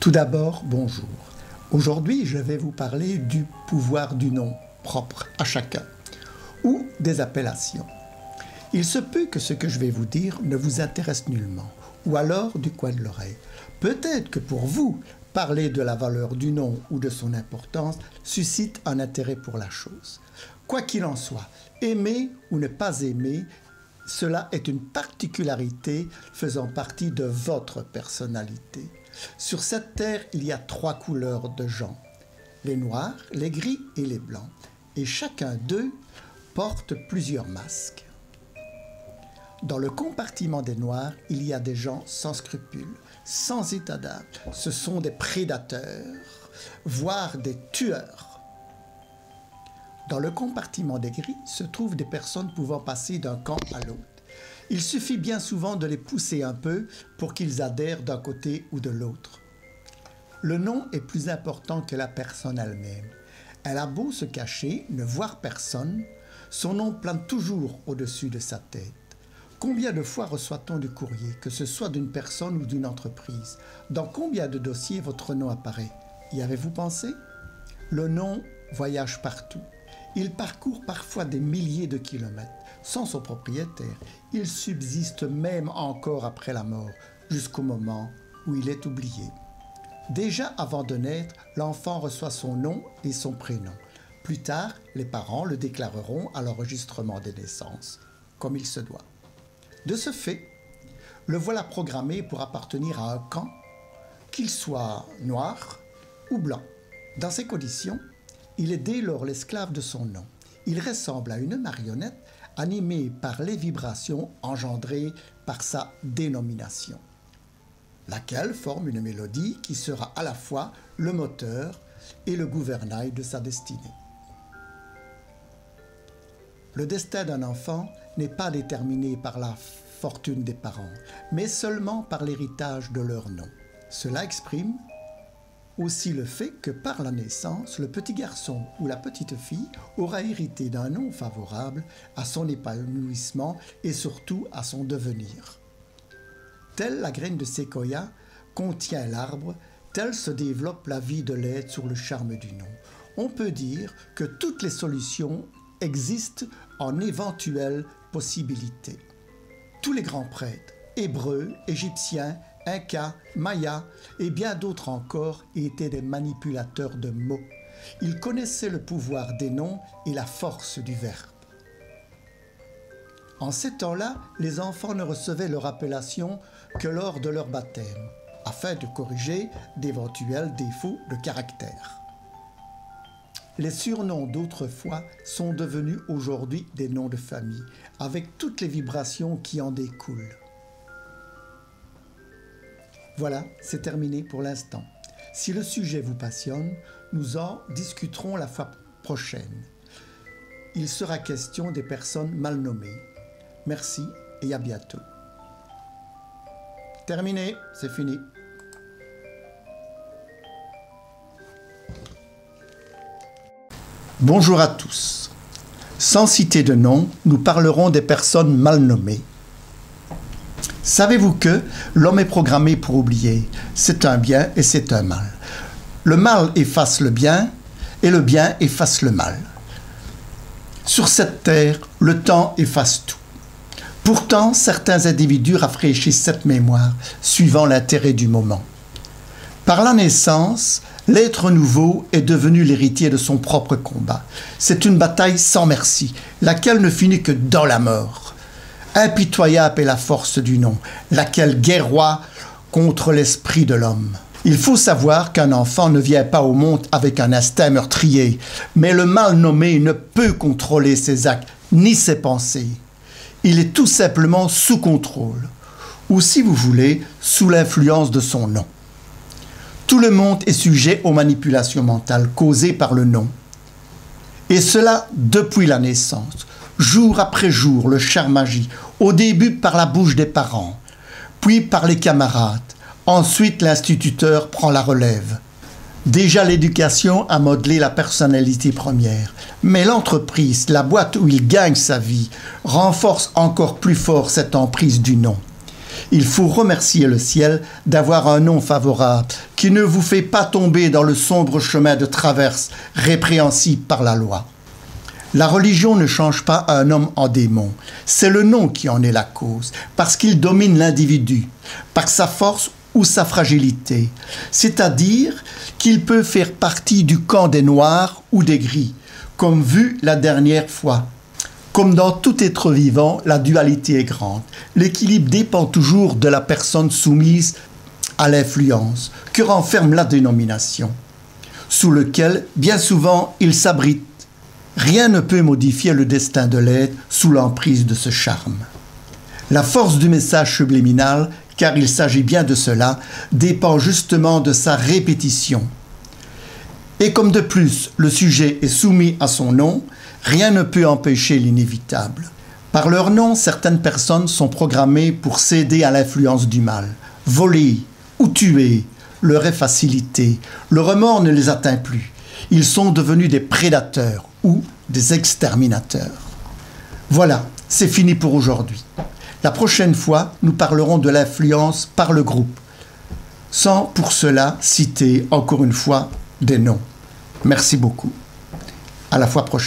Tout d'abord, bonjour. Aujourd'hui, je vais vous parler du pouvoir du nom propre à chacun ou des appellations. Il se peut que ce que je vais vous dire ne vous intéresse nullement ou alors du coin de l'oreille. Peut-être que pour vous, parler de la valeur du nom ou de son importance suscite un intérêt pour la chose. Quoi qu'il en soit, aimer ou ne pas aimer, cela est une particularité faisant partie de votre personnalité. Sur cette terre, il y a 3 couleurs de gens, les noirs, les gris et les blancs, et chacun d'eux porte plusieurs masques. Dans le compartiment des noirs, il y a des gens sans scrupules, sans état d'âme. Ce sont des prédateurs, voire des tueurs. Dans le compartiment des gris se trouvent des personnes pouvant passer d'un camp à l'autre. Il suffit bien souvent de les pousser un peu pour qu'ils adhèrent d'un côté ou de l'autre. Le nom est plus important que la personne elle-même. Elle a beau se cacher, ne voir personne, son nom plane toujours au-dessus de sa tête. Combien de fois reçoit-on du courrier, que ce soit d'une personne ou d'une entreprise? Dans combien de dossiers votre nom apparaît? Y avez-vous pensé? Le nom voyage partout. Il parcourt parfois des milliers de kilomètres. Sans son propriétaire, il subsiste même encore après la mort, jusqu'au moment où il est oublié. Déjà avant de naître, l'enfant reçoit son nom et son prénom. Plus tard, les parents le déclareront à l'enregistrement des naissances, comme il se doit. De ce fait, le voilà programmé pour appartenir à un camp, qu'il soit noir ou blanc. Dans ces conditions, il est dès lors l'esclave de son nom. Il ressemble à une marionnette animée par les vibrations engendrées par sa dénomination, laquelle forme une mélodie qui sera à la fois le moteur et le gouvernail de sa destinée. Le destin d'un enfant n'est pas déterminé par la fortune des parents, mais seulement par l'héritage de leur nom. Cela exprime aussi le fait que par la naissance, le petit garçon ou la petite fille aura hérité d'un nom favorable à son épanouissement et surtout à son devenir. Telle la graine de séquoia contient l'arbre, telle se développe la vie de l'être sur le charme du nom. On peut dire que toutes les solutions existent en éventuelles possibilités. Tous les grands prêtres, hébreux, égyptiens, Incas, Mayas et bien d'autres encore étaient des manipulateurs de mots. Ils connaissaient le pouvoir des noms et la force du verbe. En ces temps-là, les enfants ne recevaient leur appellation que lors de leur baptême, afin de corriger d'éventuels défauts de caractère. Les surnoms d'autrefois sont devenus aujourd'hui des noms de famille, avec toutes les vibrations qui en découlent. Voilà, c'est terminé pour l'instant. Si le sujet vous passionne, nous en discuterons la fois prochaine. Il sera question des personnes mal nommées. Merci et à bientôt. Terminé, c'est fini. Bonjour à tous. Sans citer de nom, nous parlerons des personnes mal nommées. Savez-vous que l'homme est programmé pour oublier? C'est un bien et c'est un mal. Le mal efface le bien et le bien efface le mal. Sur cette terre, le temps efface tout. Pourtant, certains individus rafraîchissent cette mémoire, suivant l'intérêt du moment. Par la naissance, l'être nouveau est devenu l'héritier de son propre combat. C'est une bataille sans merci, laquelle ne finit que dans la mort. Impitoyable est la force du nom, laquelle guerroie contre l'esprit de l'homme. Il faut savoir qu'un enfant ne vient pas au monde avec un instinct meurtrier, mais le mal nommé ne peut contrôler ses actes ni ses pensées. Il est tout simplement sous contrôle, ou si vous voulez, sous l'influence de son nom. Tout le monde est sujet aux manipulations mentales causées par le nom. Et cela depuis la naissance. Jour après jour, le charme agit, au début par la bouche des parents, puis par les camarades. Ensuite, l'instituteur prend la relève. Déjà, l'éducation a modelé la personnalité première, mais l'entreprise, la boîte où il gagne sa vie, renforce encore plus fort cette emprise du nom. Il faut remercier le ciel d'avoir un nom favorable qui ne vous fait pas tomber dans le sombre chemin de traverse répréhensible par la loi. La religion ne change pas un homme en démon. C'est le nom qui en est la cause, parce qu'il domine l'individu, par sa force ou sa fragilité. C'est-à-dire qu'il peut faire partie du camp des noirs ou des gris, comme vu la dernière fois. Comme dans tout être vivant, la dualité est grande. L'équilibre dépend toujours de la personne soumise à l'influence que renferme la dénomination, sous lequel, bien souvent, il s'abrite. Rien ne peut modifier le destin de l'être sous l'emprise de ce charme. La force du message subliminal, car il s'agit bien de cela, dépend justement de sa répétition. Et comme de plus le sujet est soumis à son nom, rien ne peut empêcher l'inévitable. Par leur nom, certaines personnes sont programmées pour céder à l'influence du mal. Voler ou tuer leur est facilité. Le remords ne les atteint plus. Ils sont devenus des prédateurs ou des exterminateurs. Voilà, c'est fini pour aujourd'hui. La prochaine fois, nous parlerons de l'influence par le groupe, sans pour cela citer encore une fois des noms. Merci beaucoup. À la fois prochaine.